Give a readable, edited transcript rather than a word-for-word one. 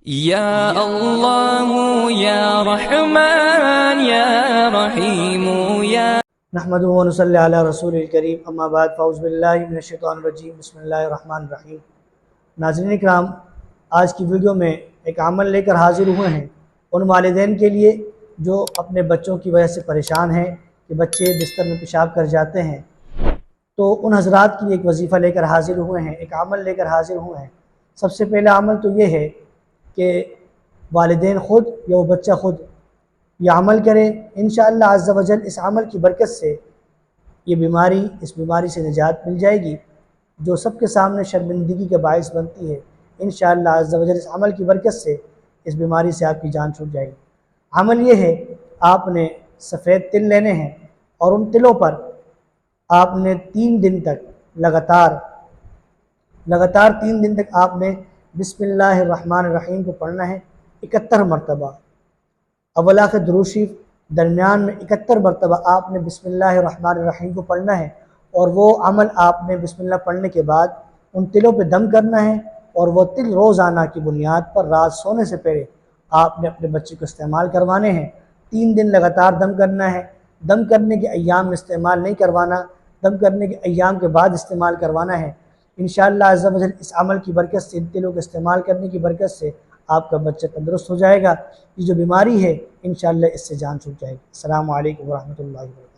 یا اللہ یا رحمان یا رحیم یا نحمدہ و نصلی علی رسول الکریم، اما بعد، فاعوذ باللہ من الشیطان الرجیم، بسم اللہ الرحمن الرحیم۔ ناظرین اکرام، آج کی ویڈیو میں ایک عمل لے کر حاضر ہوئے ہیں ان والدین کے لیے جو اپنے بچوں کی وجہ سے پریشان ہیں کہ بچے بستر میں پیشاب کر جاتے ہیں۔ تو ان حضرات کے لیے ایک وظیفہ لے کر حاضر ہوئے ہیں، ایک عمل لے کر حاضر ہوئے ہیں۔ سب سے پہلا عمل تو یہ ہے کہ والدین خود یا وہ بچہ خود یہ عمل کرے۔ انشاءاللہ عز و جل اس عمل کی برکت سے یہ اس بیماری سے نجات مل جائے گی جو سب کے سامنے شرمندگی کا باعث بنتی ہے۔ انشاءاللہ عز و جل اس عمل کی برکت سے اس بیماری سے آپ کی جان چھوٹ جائے گی۔ عمل یہ ہے، آپ نے سفید تل لینے ہیں اور ان تلوں پر آپ نے 3 دن تک لگاتار 3 دن تک آپ نے بسم اللہ الرحمن الرحیم کو پڑھنا ہے 71 مرتبہ۔ اول آخر درود شریف درمیان میں 71 مرتبہ آپ نے بسم اللہ الرحمن الرحیم کو پڑھنا ہے، اور وہ عمل آپ نے بسم اللہ پڑھنے کے بعد ان تلوں پہ دم کرنا ہے، اور وہ تل روزانہ کی بنیاد پر رات سونے سے پہلے آپ نے اپنے بچے کو استعمال کروانے ہیں۔ 3 دن لگاتار دم کرنا ہے۔ دم کرنے کے ایام میں استعمال نہیں کروانا، دم کرنے کے ایام کے بعد استعمال کروانا ہے۔ انشاءاللہ عز و جل اس عمل کی برکت سے، ان تلوں کو استعمال کرنے کی برکت سے آپ کا بچہ تندرست ہو جائے گا۔ یہ جو بیماری ہے انشاءاللہ اس سے جان چھوٹ جائے گی۔ السلام علیکم ورحمۃ اللہ وبرکاتہ۔